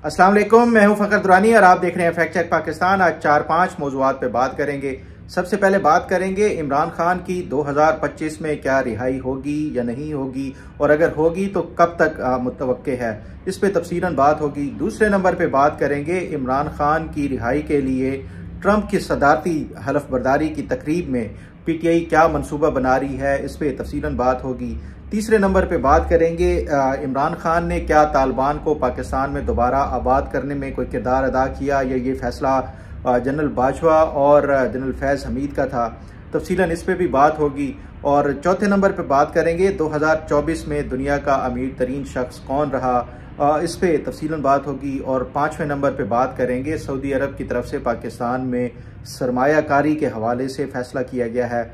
अस्सलाम वालेकुम, मैं हूं फ़खर दुरानी और आप देख रहे हैं फैक्ट चेक पाकिस्तान। आज 4-5 मौज़ूआत पे बात करेंगे। सबसे पहले बात करेंगे इमरान खान की 2025 में क्या रिहाई होगी या नहीं होगी, और अगर होगी तो कब तक मुतवक्के है, इस पे तफसीलन बात होगी। दूसरे नंबर पे बात करेंगे इमरान खान की रिहाई के लिए ट्रंप की सदारती हलफ बर्दारी की तकरीब में PTI क्या मनसूबा बना रही है, इस पे तफसीलन बात होगी। तीसरे नंबर पे बात करेंगे इमरान खान ने क्या तालिबान को पाकिस्तान में दोबारा आबाद करने में कोई किरदार अदा किया, या ये फैसला जनरल बाजवा और जनरल फैज़ हमीद का था। तफसीलन इस पे भी बात होगी। और चौथे नंबर पे बात करेंगे 2024 में दुनिया का अमीर तरीन शख्स कौन रहा, इस पे तफसीलन बात होगी। और पाँचवें नंबर पे बात करेंगे सऊदी अरब की तरफ से पाकिस्तान में सरमायाकारी के हवाले से फैसला किया गया है,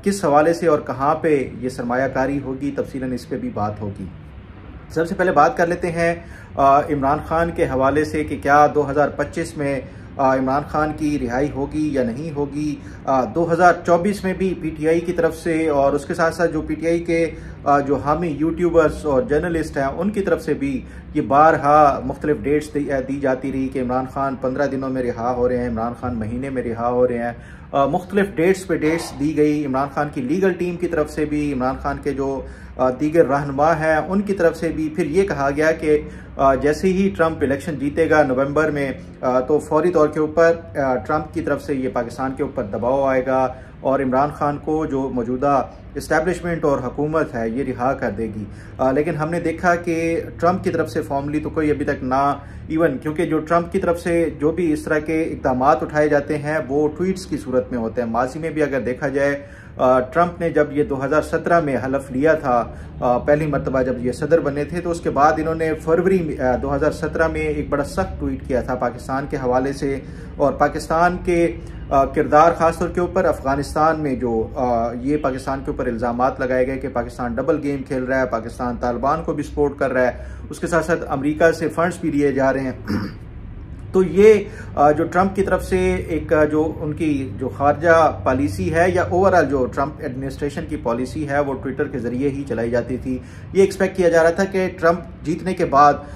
किस हवाले से और कहाँ पे ये सरमायाकारी होगी, तफसीलन इस पे भी बात होगी। सबसे पहले बात कर लेते हैं इमरान खान के हवाले से कि क्या 2025 में इमरान खान की रिहाई होगी या नहीं होगी। 2024 में भी PTI की तरफ से और उसके साथ साथ जो PTI के जो हामी यूट्यूबर्स और जर्नलिस्ट हैं उनकी तरफ से भी ये बारहा मुख्तलिफ डेट्स दी जाती रही कि इमरान खान 15 दिनों में रिहा हो रहे हैं, इमरान खान महीने में रिहा हो रहे हैं। मुख्तलिफ डेट्स पे डेट्स दी गई। इमरान खान की लीगल टीम की तरफ से भी, इमरान खान के जो दीगर रहनुमा हैं उनकी तरफ से भी। फिर ये कहा गया कि जैसे ही ट्रंप इलेक्शन जीतेगा नवंबर में, तो फौरी तौर के ऊपर ट्रंप की तरफ से ये पाकिस्तान के ऊपर दबाव आएगा और इमरान खान को जो मौजूदा इस्टेब्लिशमेंट और हुकूमत है ये रिहा कर देगी। लेकिन हमने देखा कि ट्रंप की तरफ से फॉर्मली तो कोई अभी तक ना इवन, क्योंकि जो ट्रंप की तरफ से जो भी इस तरह के इक़दाम उठाए जाते हैं वो ट्वीट्स की सूरत में होते हैं। माजी में भी अगर देखा जाए, ट्रंप ने जब ये 2017 में हलफ लिया था, पहली मरतबा जब ये सदर बने थे, तो उसके बाद इन्होंने फरवरी 2017 में एक बड़ा सख्त ट्वीट किया था पाकिस्तान के हवाले से और पाकिस्तान के किरदार खासतौर के ऊपर अफगानिस्तान में जो ये पाकिस्तान के ऊपर इल्ज़ामात लगाए गए कि पाकिस्तान डबल गेम खेल रहा है, पाकिस्तान तालिबान को भी सपोर्ट कर रहा है, उसके साथ साथ अमेरिका से फंड्स भी लिए जा रहे हैं। तो ये जो ट्रंप की तरफ से एक जो उनकी जो खारजा पॉलिसी है या ओवरऑल जो ट्रंप एडमिनिस्ट्रेशन की पॉलिसी है वो ट्विटर के जरिए ही चलाई जाती थी। ये एक्सपेक्ट किया जा रहा था कि ट्रंप जीतने के बाद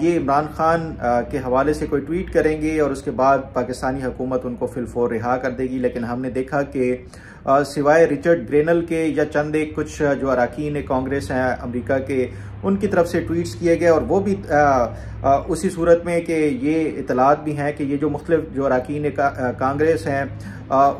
ये इमरान खान के हवाले से कोई ट्वीट करेंगे और उसके बाद पाकिस्तानी हुकूमत उनको फिलफोर रिहा कर देगी। लेकिन हमने देखा कि सिवाय रिचर्ड ग्रेनल के या चंद एक कुछ जो अरकान कांग्रेस हैं अमेरिका के, उनकी तरफ से ट्वीट्स किए गए और वो भी उसी सूरत में कि ये इतलात भी हैं कि ये जो मुख्तलिफ जो अरकान कांग्रेस हैं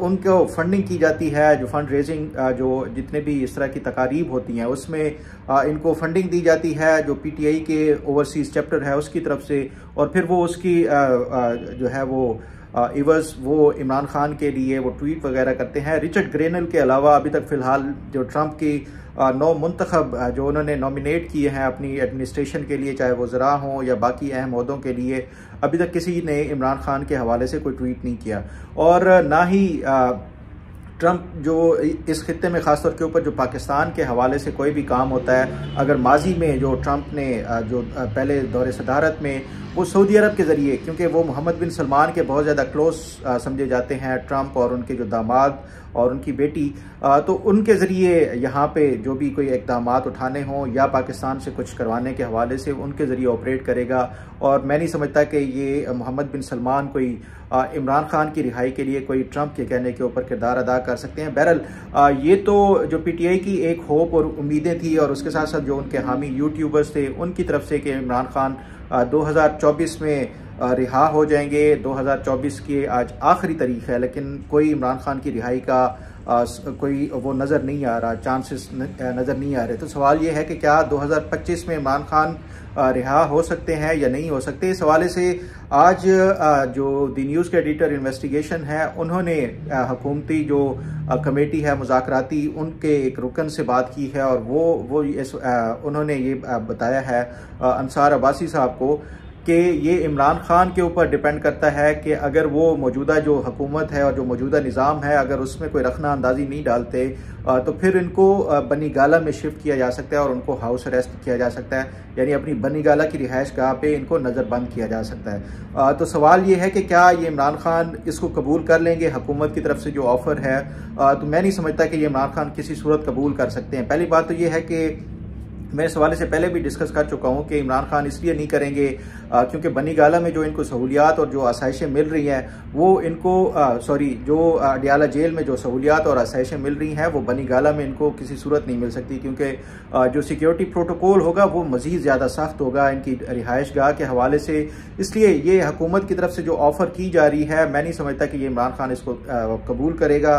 उनको फंडिंग की जाती है, जो फंड रेजिंग जो जितने भी इस तरह की तकारीब होती हैं उसमें इनको फंडिंग दी जाती है जो PTI के ओवरसीज चैप्टर है उसकी तरफ से, और फिर वो उसकी जो है वो इवज़ वो इमरान खान के लिए वो ट्वीट वगैरह करते हैं। रिचर्ड ग्रेनल के अलावा अभी तक फ़िलहाल जो ट्रंप की 9 मुंतखब जो उन्होंने नॉमिनेट किए हैं अपनी एडमिनिस्ट्रेशन के लिए, चाहे वज़रा हों या बाकी अहम ओहदों के लिए, अभी तक किसी ने इमरान खान के हवाले से कोई ट्वीट नहीं किया। और ना ही ट्रंप जो इस खित्ते में ख़ासतौर के ऊपर जो पाकिस्तान के हवाले से कोई भी काम होता है, अगर माजी में जो ट्रंप ने जो पहले दौरे सदारत में वो सऊदी अरब के ज़रिए, क्योंकि वो मोहम्मद बिन सलमान के बहुत ज़्यादा क्लोज समझे जाते हैं ट्रंप और उनके जो दामाद और उनकी बेटी, तो उनके ज़रिए यहाँ पे जो भी कोई इक़दाम उठाने हों या पाकिस्तान से कुछ करवाने के हवाले से उनके ज़रिए ऑपरेट करेगा। और मैं नहीं समझता कि ये मोहम्मद बिन सलमान कोई इमरान खान की रिहाई के लिए कोई ट्रंप के कहने के ऊपर किरदार अदा कर सकते हैं। बहरहाल ये तो जो PTI की एक होप और उम्मीदें थी और उसके साथ साथ जो उनके हामी यूट्यूबर्स थे उनकी तरफ से कि इमरान खान 2024 में रिहा हो जाएंगे। 2024 की आज आखिरी तारीख है, लेकिन कोई इमरान खान की रिहाई का कोई वो नज़र नहीं आ रहा, चांसेस नज़र नहीं आ रहे। तो सवाल ये है कि क्या 2025 में इमरान खान रिहा हो सकते हैं या नहीं हो सकते। इस हवाले से आज जो दी न्यूज़ के एडिटर इन्वेस्टिगेशन है उन्होंने हुकूमती जो कमेटी है मुज़ाकराती उनके एक रुकन से बात की है और वो उन्होंने ये बताया है अंसार अब्बासी साहब को कि ये इमरान खान के ऊपर डिपेंड करता है कि अगर वो मौजूदा जो हुकूमत है और जो मौजूदा निज़ाम है अगर उसमें कोई रखना अंदाजी नहीं डालते तो फिर इनको बनी गाला में शिफ्ट किया जा सकता है और उनको हाउस अरेस्ट किया जा सकता है, यानी अपनी बनी गाला की रिहाइश गाह पे इनको नज़रबंद किया जा सकता है। तो सवाल ये है कि क्या ये इमरान खान इसको कबूल कर लेंगे हुकूमत की तरफ से जो ऑफ़र है। तो मैं नहीं समझता कि ये इमरान खान किसी सूरत कबूल कर सकते हैं। पहली बात तो ये है कि मैं इस हवाले से पहले भी डिस्कस कर चुका हूं कि इमरान खान इसलिए नहीं करेंगे क्योंकि बनी गाला में जो इनको सहूलियात और जो आसाइशें मिल रही हैं वो इनको जो अडियाला जेल में जो सहूलियात और आसाइशें मिल रही हैं वो बनी गाला में इनको किसी सूरत नहीं मिल सकती, क्योंकि जो सिक्योरिटी प्रोटोकॉल होगा वो मज़ीद ज़्यादा सख्त होगा इनकी रिहाइश गाह के हवाले से। इसलिए ये हुकूमत की तरफ से जो ऑफ़र की जा रही है, मैं नहीं समझता कि ये इमरान खान इसको कबूल करेगा।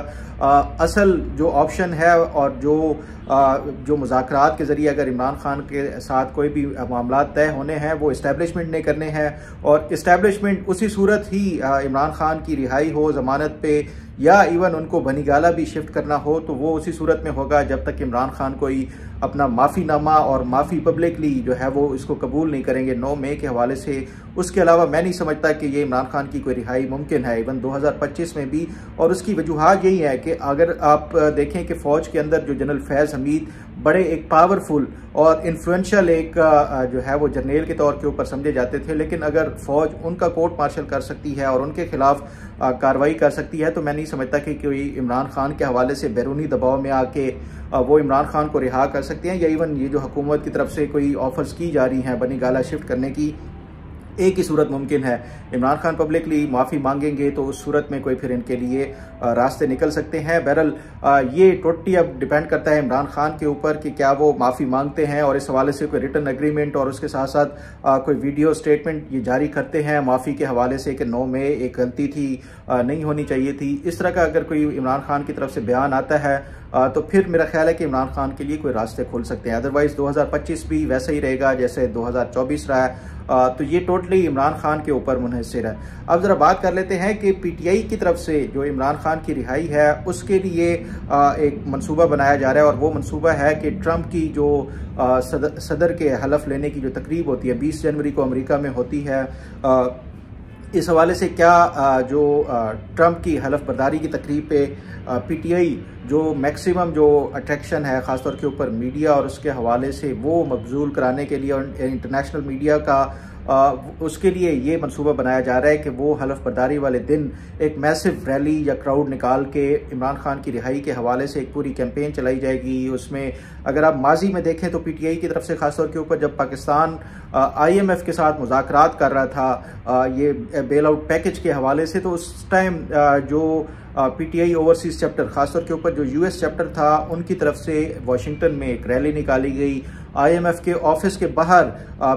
असल जो ऑप्शन है और जो मुज़ाकरात के ज़रिए अगर इमरान खान के साथ कोई भी मामला तय होने हैं वो इस्टेब्लिशमेंट ने करने हैं, और इस्टेब्लिशमेंट उसी सूरत ही इमरान खान की रिहाई हो ज़मानत पे या इवन उनको बनी गाला भी शिफ्ट करना हो तो वो उसी सूरत में होगा जब तक इमरान खान कोई अपना माफ़ीनामा और माफ़ी पब्लिकली जो है वो इसको कबूल नहीं करेंगे 9 मई के हवाले से। उसके अलावा मैं नहीं समझता कि ये इमरान खान की कोई रिहाई मुमकिन है इवन 2025 में भी। और उसकी वजूहात यही है कि अगर आप देखें कि फ़ौज के अंदर जो जनरल फैज़ हमीद बड़े एक पावरफुल और इन्फ्लुएंशियल एक जो है वो जर्नेल के तौर के ऊपर समझे जाते थे, लेकिन अगर फ़ौज उनका कोर्ट मार्शल कर सकती है और उनके खिलाफ कार्रवाई कर सकती है तो मैं नहीं समझता कि कोई इमरान खान के हवाले से बैरूनी दबाव में आके वो इमरान खान को रिहा कर सकते हैं, या इवन ये जो हुकूमत की तरफ से कोई ऑफर्स की जा रही हैं बनी गाला शिफ्ट करने की, एक ही सूरत मुमकिन है इमरान खान पब्लिकली माफ़ी मांगेंगे तो उस सूरत में कोई फिर इनके लिए रास्ते निकल सकते हैं। बहरहाल ये टोटली अब डिपेंड करता है इमरान खान के ऊपर कि क्या वो माफ़ी मांगते हैं और इस हवाले से कोई रिटन एग्रीमेंट और उसके साथ साथ कोई वीडियो स्टेटमेंट ये जारी करते हैं माफ़ी के हवाले से कि 9 मई एक गलती थी, नहीं होनी चाहिए थी। इस तरह का अगर कोई इमरान खान की तरफ से बयान आता है तो फिर मेरा ख्याल है कि इमरान खान के लिए कोई रास्ते खुल सकते हैं। अदरवाइज़ 2025 भी वैसा ही रहेगा जैसे 2024 रहा है। तो ये टोटली इमरान खान के ऊपर मुनहसर है। अब ज़रा बात कर लेते हैं कि पीटीआई की तरफ से जो इमरान खान की रिहाई है उसके लिए एक मंसूबा बनाया जा रहा है, और वो मंसूबा है कि ट्रंप की जो सदर के हलफ लेने की जो तकरीब होती है 20 जनवरी को अमेरिका में होती है, इस हवाले से क्या जो ट्रंप की हलफ बर्दारी की तकरीब पे पीटीआई जो मैक्सिमम जो अट्रैक्शन है ख़ासतौर के ऊपर मीडिया और उसके हवाले से वो मकबूल कराने के लिए और इंटरनेशनल मीडिया का उसके लिए ये मंसूबा बनाया जा रहा है कि वो हलफ बर्दारी वाले दिन एक मैसिव रैली या क्राउड निकाल के इमरान खान की रिहाई के हवाले से एक पूरी कैंपेन चलाई जाएगी। उसमें अगर आप माजी में देखें तो पीटीआई की तरफ से खासतौर के ऊपर जब पाकिस्तान IMF के साथ मुज़ाकरात कर रहा था ये बेल आउट पैकेज के हवाले से, तो उस टाइम जो पीटीआई ओवरसीज चैप्टर खासतौर के ऊपर जो US चैप्टर था उनकी तरफ से वाशिंगटन में एक रैली निकाली गई। IMF के ऑफिस के बाहर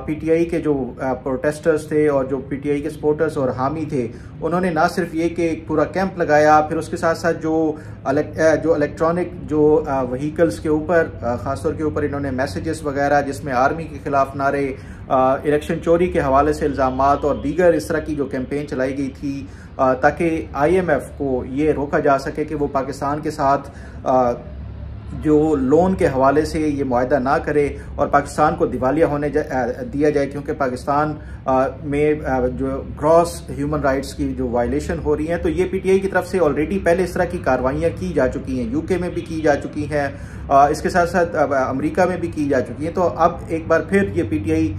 पीटीआई के जो प्रोटेस्टर्स थे और जो पीटीआई के सपोर्टर्स और हामी थे उन्होंने ना सिर्फ ये कि एक पूरा कैंप लगाया, फिर उसके साथ साथ जो इलेक्ट्रॉनिक जो व्हीकल्स के ऊपर ख़ासतौर के ऊपर इन्होंने मैसेजेस वगैरह जिसमें आर्मी के खिलाफ नारे, इलेक्शन चोरी के हवाले से इल्ज़ामात और दीगर इस तरह की जो कैंपेन चलाई गई थी ताकि IMF को ये रोका जा सके कि वो पाकिस्तान के साथ जो लोन के हवाले से ये मुआहदा ना करे और पाकिस्तान को दिवालिया होने दिया जाए, क्योंकि पाकिस्तान में जो ग्रॉस ह्यूमन राइट्स की जो वायलेशन हो रही हैं, तो ये पीटीआई की तरफ से ऑलरेडी पहले इस तरह की कार्रवाइयाँ की जा चुकी हैं, UK में भी की जा चुकी हैं, इसके साथ साथ अमेरिका में भी की जा चुकी हैं। तो अब एक बार फिर ये पीटीआई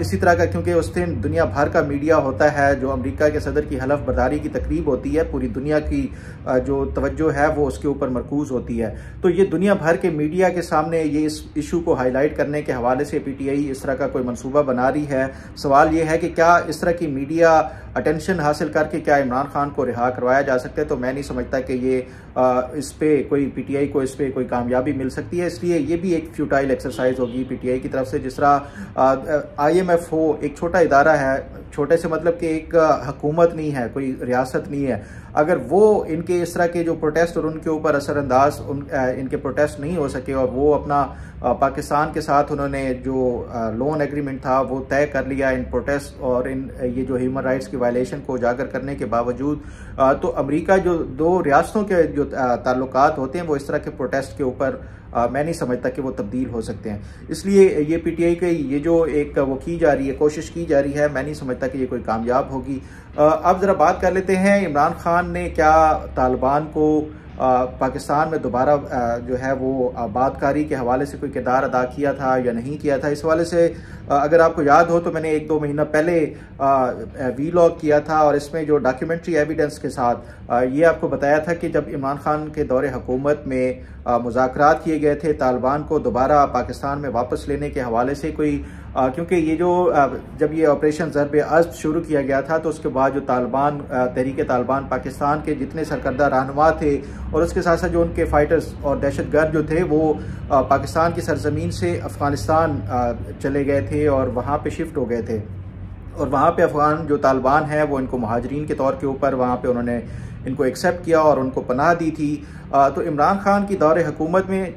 इसी तरह का, क्योंकि उस दिन दुनिया भर का मीडिया होता है, जो अमेरिका के सदर की हलफ बर्दारी की तकरीब होती है, पूरी दुनिया की जो तवज्जो है वो उसके ऊपर मरकूज होती है, तो ये दुनिया भर के मीडिया के सामने ये इस इशू को हाईलाइट करने के हवाले से पीटीआई इस तरह का कोई मंसूबा बना रही है। सवाल ये है कि क्या इस तरह की मीडिया अटेंशन हासिल करके क्या इमरान खान को रिहा करवाया जा सकता है, तो मैं नहीं समझता कि ये इस पे कोई पीटीआई को इस पे कोई कामयाबी मिल सकती है। इसलिए ये भी एक फ्यूटाइल एक्सरसाइज होगी पीटीआई की तरफ से। जिस तरह IMF हो एक छोटा इदारा है, छोटे से मतलब कि एक हुकूमत नहीं है, कोई रियासत नहीं है, अगर वो इनके इस तरह के जो प्रोटेस्ट और उनके ऊपर असरअंदाज इनके प्रोटेस्ट नहीं हो सके और वो अपना पाकिस्तान के साथ उन्होंने जो लोन एग्रीमेंट था वो तय कर लिया इन प्रोटेस्ट और इन ये जो ह्यूमन राइट्स की वायलेशन को उजागर करने के बावजूद, तो अमेरिका जो दो रियासतों के जो ताल्लुकात होते हैं वो इस तरह के प्रोटेस्ट के ऊपर मैं नहीं समझता कि वो तब्दील हो सकते हैं। इसलिए ये पीटीआई की ये जो एक वो की जा रही है, कोशिश की जा रही है, मैं नहीं समझता कि ये कोई कामयाब होगी। अब ज़रा बात कर लेते हैं इमरान खान ने क्या तालिबान को पाकिस्तान में दोबारा जो है वो आबादकारी के हवाले से कोई किरदार अदा किया था या नहीं किया था। इस हवाले से अगर आपको याद हो तो मैंने 1-2 महीना पहले वीलॉग किया था और इसमें जो डॉक्यूमेंट्री एविडेंस के साथ ये आपको बताया था कि जब इमरान खान के दौरे हुकूमत में मुज़ाकरात किए गए थे तालिबान को दोबारा पाकिस्तान में वापस लेने के हवाले से, कोई क्योंकि ये जो जब ये ऑपरेशन ज़र्ब-ए-अज़्ब शुरू किया गया था तो उसके बाद जो तालिबान तहरीक तालिबान पाकिस्तान के जितने सरकर्दा रहनुमा थे और उसके साथ साथ जो उनके फाइटर्स और दहशतगर्द जो थे वो पाकिस्तान की सरजमीन से अफ़गानिस्तान चले गए थे और वहाँ पे शिफ्ट हो गए थे। और वहाँ पे अफ़गान जो तालिबान है वो इनको महाजरीन के तौर के ऊपर वहाँ पे उन्होंने इनको एक्सेप्ट किया और उनको पनाह दी थी। तो इमरान खान की दौरे हुकूमत में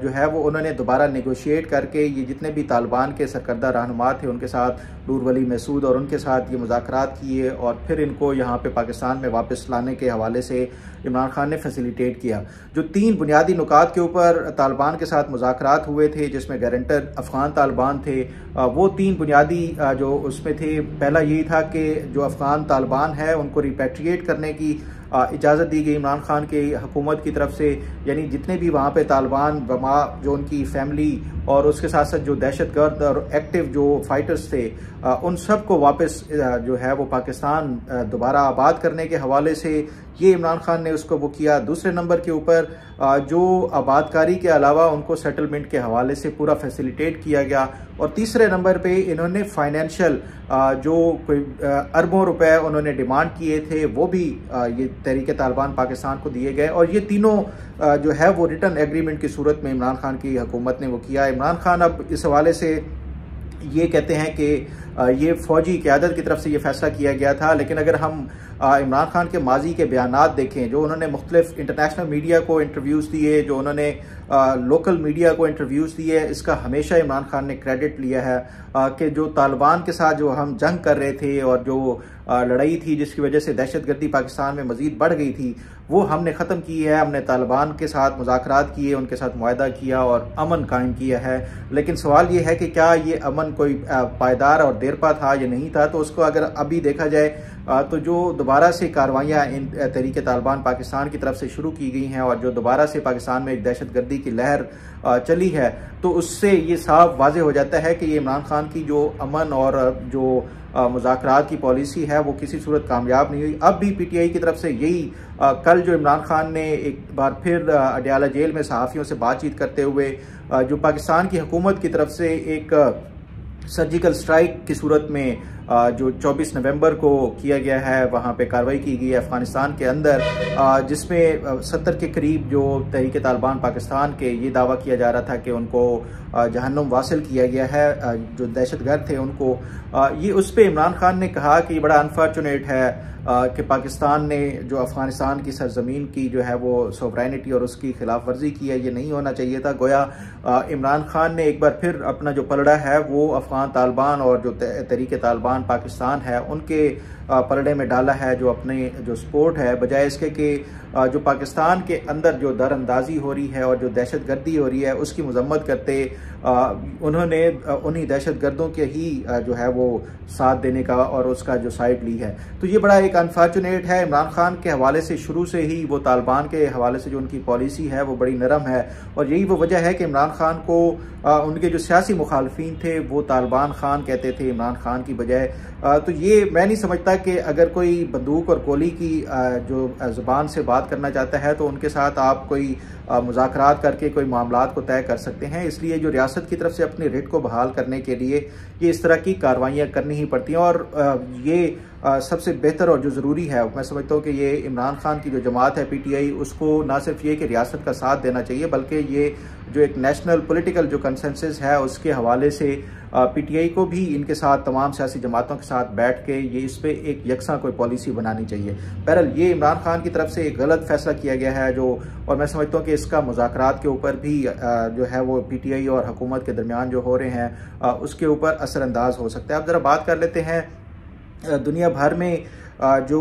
जो है वो उन्होंने दोबारा नेगोशिएट करके ये जितने भी तालिबान के सरकर्दा रहनुमा थे उनके साथ नूर वली मसूद और उनके साथ ये मुज़ाकरात किए और फिर इनको यहाँ पे पाकिस्तान में वापस लाने के हवाले से इमरान खान ने फैसिलिटेट किया। जो 3 बुनियादी नुकात के ऊपर तालिबान के साथ मुज़ाकरात हुए थे जिसमें गारंटर अफ़गान तालिबान थे, वो 3 बुनियादी जो उसमें थे, पहला यही था कि जो अफ़गान तालिबान है उनको रिपैट्रिएट करने की इजाज़त दी गई इमरान खान की हुकूमत की तरफ से, यानी जितने भी वहाँ पे तालिबान बमा जो उनकी फैमिली और उसके साथ साथ जो दहशतगर्द और एक्टिव जो फाइटर्स थे उन सब को वापस जो है वो पाकिस्तान दोबारा आबाद करने के हवाले से ये इमरान खान ने उसको वो किया। दूसरे नंबर के ऊपर जो आबादकारी के अलावा उनको सेटलमेंट के हवाले से पूरा फैसिलिटेट किया गया। और तीसरे नंबर पे इन्होंने फाइनेंशियल जो कोई अरबों रुपए उन्होंने डिमांड किए थे वो भी ये तहरीक तालिबान पाकिस्तान को दिए गए और ये तीनों जो है वो रिटर्न एग्रीमेंट की सूरत में इमरान खान की हुकूमत ने वो किया। इमरान खान अब इस हवाले से ये कहते हैं कि ये फौजी क़यादत की तरफ से ये फैसला किया गया था, लेकिन अगर हम इमरान खान के माजी के बयानात देखें, जो उन्होंने मुख्तलिफ इंटरनेशनल मीडिया को इंटरव्यूज़ दिए, जो उन्होंने लोकल मीडिया को इंटरव्यूज़ दिए, इसका हमेशा इमरान खान ने क्रेडिट लिया है कि जो तालिबान के साथ जो हम जंग कर रहे थे और जो लड़ाई थी जिसकी वजह से दहशतगर्दी पाकिस्तान में मज़ीद बढ़ गई थी वो हमने ख़त्म की है। हमने तालिबान के साथ मुज़ाकरात किए, उनके साथ मुआहदा किया और अमन कायम किया है। लेकिन सवाल ये है कि क्या ये अमन कोई पायदार और देरपा था या नहीं था। तो उसको अगर अभी देखा जाए तो जो दोबारा से कार्रवाइयाँ इन तहरीक तालिबान पाकिस्तान की तरफ से शुरू की गई हैं और जो दोबारा से पाकिस्तान में एक दहशतगर्दी की लहर चली है, तो उससे ये साफ वाज़े हो जाता है कि ये इमरान खान की जो अमन और जो मुज़ाकरात की पॉलिसी है वो किसी सूरत कामयाब नहीं हुई। अब भी PTI की तरफ से यही कल जो इमरान खान ने एक बार फिर अडयाला जेल में सहाफ़ियों से बातचीत करते हुए जो पाकिस्तान की हुकूमत की तरफ से एक सर्जिकल स्ट्राइक की सूरत में जो 24 नवंबर को किया गया है वहाँ पे कार्रवाई की गई है अफ़गानिस्तान के अंदर, जिसमें 70 के करीब जो तहरीक तालिबान पाकिस्तान के ये दावा किया जा रहा था कि उनको जहन्नुम वासिल किया गया है, जो दहशतगर्द थे उनको। ये उस पर इमरान खान ने कहा कि बड़ा अनफॉर्चुनेट है कि पाकिस्तान ने जो अफ़गानिस्तान की सरजमीन की जो है वो सोवरेनिटी और उसकी खिलाफ वर्जी की है, ये नहीं होना चाहिए था। गोया इमरान खान ने एक बार फिर अपना जो पलड़ा है वो अफ़गान तालिबान और जो तहरीक तालिबान पाकिस्तान है उनके पलड़े में डाला है, जो अपने जो सपोर्ट है, बजाय इसके कि जो पाकिस्तान के अंदर जो दरअंदाजी हो रही है और जो दहशतगर्दी हो रही है उसकी मजम्मत करते उन्होंने उन्हीं दहशतगर्दों के ही जो है वो साथ देने का और उसका जो साइड ली है। तो ये बड़ा एक अनफॉर्चुनेट है। इमरान खान के हवाले से शुरू से ही वो तालिबान के हवाले से जो उनकी पॉलिसी है वो बड़ी नरम है और यही वो वजह है कि इमरान खान को उनके जो सियासी मुखालफीन थे वो तालिबान खान कहते थे इमरान खान की बजाय। तो ये मैं नहीं समझता कि अगर कोई बंदूक और गोली की जो ज़ुबान से बात करना चाहता है तो उनके साथ आप कोई मुज़ाकरात करके कोई मामलात को तय कर सकते हैं। इसलिए जो रियासत की तरफ से अपनी रिट को बहाल करने के लिए ये इस तरह की कार्रवाइयाँ करनी ही पड़ती हैं और ये सबसे बेहतर और जो ज़रूरी है, मैं समझता हूँ कि ये इमरान खान की जो जमात है PTI उसको ना सिर्फ ये कि रियासत का साथ देना चाहिए बल्कि ये जो एक नेशनल पॉलिटिकल जो कंसेंसस है उसके हवाले से PTI को भी इनके साथ तमाम सियासी जमातों के साथ बैठ के ये इस पर एक यकसा कोई पॉलिसी बनानी चाहिए। बहरहाल ये इमरान खान की तरफ से एक गलत फैसला किया गया है जो, और मैं समझता हूँ कि इसका मुज़ाकरात के ऊपर भी जो है वो PTI और हुकूमत के दरमियान जो हो रहे हैं उसके ऊपर असरअंदाज हो सकता है। अब ज़रा बात कर लेते हैं दुनिया भर में जो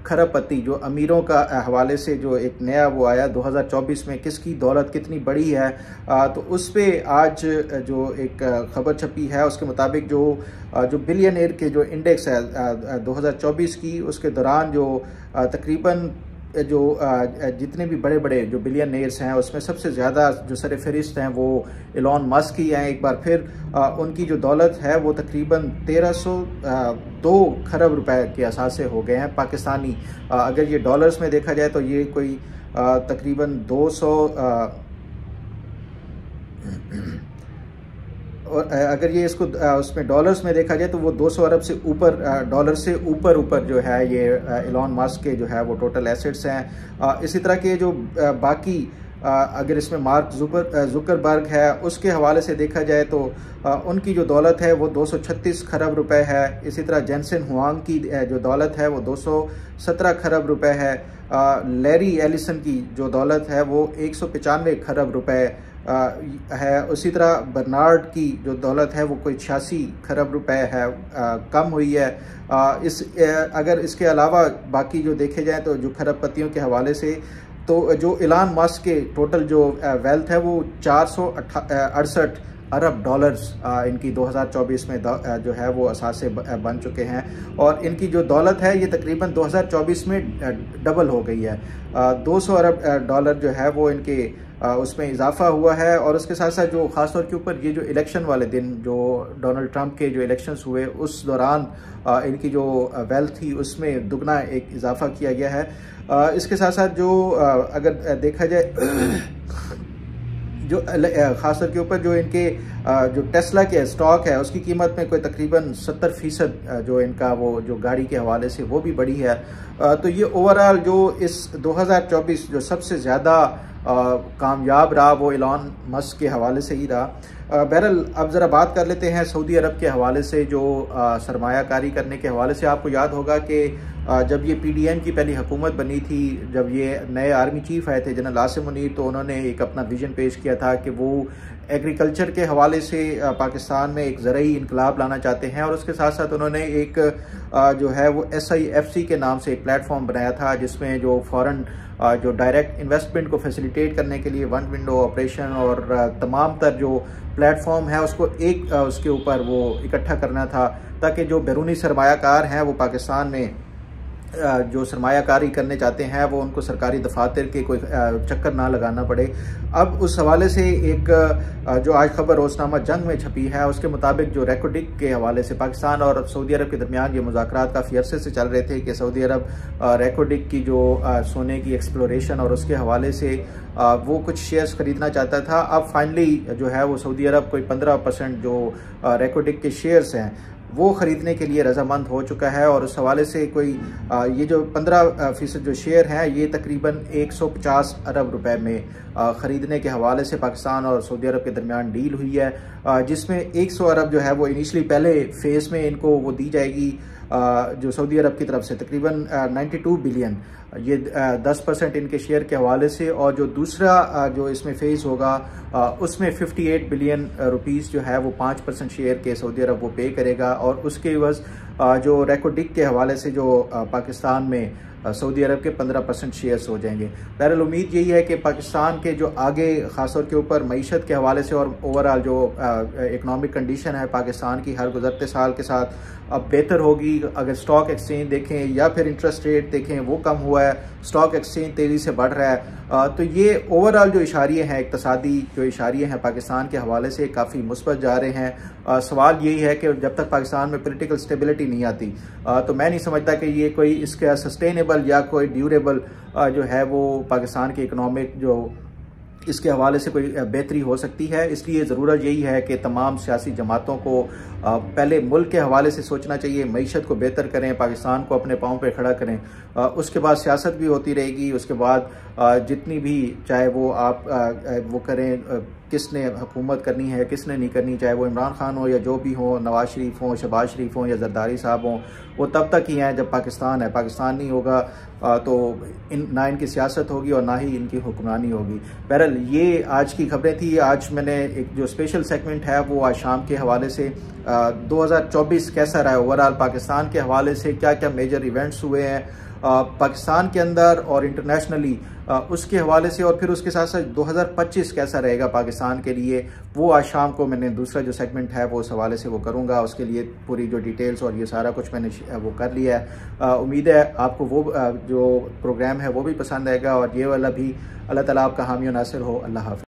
खरबपति जो अमीरों का हवाले से जो एक नया वो आया 2024 में किसकी दौलत कितनी बड़ी है, तो उस पे आज जो एक खबर छपी है उसके मुताबिक जो बिलियनियर के जो इंडेक्स है 2024 की, उसके दौरान जो तकरीबन जो जितने भी बड़े बड़े जो बिलियनियर्स हैं उसमें सबसे ज़्यादा जो सरफहरिस्त हैं वो एलॉन मस्क ही हैं। एक बार फिर उनकी जो दौलत है वो तकरीबन 1302 खरब रुपए के असास से हो गए हैं पाकिस्तानी। अगर ये डॉलर्स में देखा जाए तो ये कोई तकरीबन और अगर ये इसको उसमें डॉलर्स में देखा जाए तो वो 200 अरब से ऊपर डॉलर से ऊपर जो है ये एलॉन मस्क के जो है वो टोटल एसेट्स हैं। इसी तरह के जो बाकी अगर इसमें मार्क जुकरबर्ग है उसके हवाले से देखा जाए तो उनकी जो दौलत है वो 236 खरब रुपए है। इसी तरह जेनसन हुआंग की जो दौलत है वो 217 खरब रुपए है। लैरी एलिसन की जो दौलत है वो 195 खरब रुपए है। उसी तरह बर्नार्ड की जो दौलत है वो कोई 86 खरब रुपए है, कम हुई है। अगर इसके अलावा बाकी जो देखे जाए तो जो खरबपतियों के हवाले से तो जो एलन मस्क के टोटल जो वेल्थ है वो 468 अरब डॉलर्स इनकी 2024 में जो है वो असासे बन चुके हैं। और इनकी जो दौलत है ये तकरीबन 2024 में डबल हो गई है। 200 अरब डॉलर जो है वो इनके उसमें इजाफा हुआ है। और उसके साथ साथ जो ख़ास तौर के ऊपर ये जो इलेक्शन वाले दिन जो डोनाल्ड ट्रंप के जो इलेक्शंस हुए उस दौरान इनकी जो वेल्थ थी उसमें दुगना एक इजाफा किया गया है। इसके साथ साथ जो अगर देखा जाए जो खासतौर के ऊपर जो इनके जो टेस्ला के स्टॉक है उसकी कीमत में कोई तकरीबन 70% जो इनका वो जो गाड़ी के हवाले से वो भी बढ़ी है। तो ये ओवरऑल जो इस 2024 जो सबसे ज़्यादा कामयाब रहा वो एलन मस्क के हवाले से ही रहा। बहरहाल अब ज़रा बात कर लेते हैं सऊदी अरब के हवाले से जो सरमायाकारी करने के हवाले से। आपको याद होगा कि जब ये PDM की पहली हुकूमत बनी थी, जब ये नए आर्मी चीफ आए थे जनरल आसिम मुनीर, तो उन्होंने एक अपना विजन पेश किया था कि वो एग्रीकल्चर के हवाले से पाकिस्तान में एक ज़रूरी इनकलाब लाना चाहते हैं। और उसके साथ साथ उन्होंने एक जो है वो SIFC के नाम से एक प्लेटफॉर्म बनाया था जिसमें जो फ़ॉरेन जो डायरेक्ट इन्वेस्टमेंट को फैसिलिटेट करने के लिए वन विंडो ऑपरेशन और तमाम तर जो प्लेटफॉर्म है उसको एक उसके ऊपर वो इकट्ठा करना था ताकि जो बैरूनी सरमायाकार हैं वो पाकिस्तान में जो सरमायाकारी करने चाहते हैं वो उनको सरकारी दफातर के कोई चक्कर ना लगाना पड़े। अब उस हवाले से एक जो आज खबर रोजनामा जंग में छपी है उसके मुताबिक जो रेकोडिक के हवाले से पाकिस्तान और सऊदी अरब के दरमियान ये मुज़ाकरात काफ़ी अरसे से चल रहे थे कि सऊदी अरब रेकोडिक की जो सोने की एक्सप्लोरेशन और उसके हवाले से वो कुछ शेयर्स खरीदना चाहता था। अब फाइनली जो है वो सऊदी अरब कोई 15% जो रेकोडिक के शेयर्स हैं वो ख़रीदने के लिए रजामंद हो चुका है। और उस हवाले से कोई ये जो 15% जो शेयर हैं ये तकरीबन 150 अरब रुपए में ख़रीदने के हवाले से पाकिस्तान और सऊदी अरब के दरमियान डील हुई है, जिसमें 100 अरब जो है वो इनिशली पहले फ़ेज़ में इनको वो दी जाएगी जो सऊदी अरब की तरफ से तकरीबन 92 बिलियन, ये 10% इनके शेयर के हवाले से। और जो दूसरा जो इसमें फ़ेज़ होगा उसमें 58 बिलियन रुपीस जो है वो 5% शेयर के सऊदी अरब वो पे करेगा। और उसके एवज़ जो रेकोडिक के हवाले से जो पाकिस्तान में सऊदी अरब के 15% शेयर्स हो जाएंगे। बहरहाल उम्मीद यही है कि पाकिस्तान के जो आगे ख़ासतौर के ऊपर मईशत के हवाले से और ओवरऑल जो इकनॉमिक कंडीशन है पाकिस्तान की हर गुज़रते साल के साथ अब बेहतर होगी। अगर स्टॉक एक्सचेंज देखें या फिर इंटरेस्ट रेट देखें वो कम हुआ है, स्टॉक एक्सचेंज तेज़ी से बढ़ रहा है, तो ये ओवरऑल जो इशारे हैं इक़्तिसादी जो इशारे हैं पाकिस्तान के हवाले से काफ़ी मुस्बत जा रहे हैं। सवाल यही है कि जब तक पाकिस्तान में पॉलिटिकल स्टेबिलिटी नहीं आती तो मैं नहीं समझता कि ये कोई इसका सस्टेनेबल या कोई ड्यूरेबल जो है वो पाकिस्तान की इकनॉमिक जो इसके हवाले से कोई बेहतरी हो सकती है। इसलिए ज़रूरत यही है कि तमाम सियासी जमातों को पहले मुल्क के हवाले से सोचना चाहिए, मईशत को बेहतर करें, पाकिस्तान को अपने पाँव पे खड़ा करें। उसके बाद सियासत भी होती रहेगी। उसके बाद जितनी भी चाहे वो आप वो करें किसने हुकूमत करनी है किसने नहीं करनी, चाहे वो इमरान खान हो या जो भी हो, नवाज शरीफ हो, शहबाज शरीफ हो या जरदारी साहब हों, वो तब तक ही हैं जब पाकिस्तान है। पाकिस्तान नहीं होगा तो ना इनकी सियासत होगी और ना ही इनकी हुक्मरानी होगी। बहरहाल ये आज की खबरें थी। आज मैंने एक जो स्पेशल सेगमेंट है वो आज शाम के हवाले से 2024 कैसा रहा है ओवरऑल पाकिस्तान के हवाले से, क्या क्या मेजर इवेंट्स हुए हैं पाकिस्तान के अंदर और इंटरनेशनली उसके हवाले से, और फिर उसके साथ साथ 2025 कैसा रहेगा पाकिस्तान के लिए, वो आज शाम को मैंने दूसरा जो सेगमेंट है वो उस हवाले से वो करूँगा। उसके लिए पूरी जो डिटेल्स और ये सारा कुछ मैंने वो कर लिया है। उम्मीद है आपको वो जो प्रोग्राम है वो भी पसंद आएगा और ये वाला भी। अल्लाह ताला आपका हामी और नासिर हो। अल्लाह हाफ़िज़।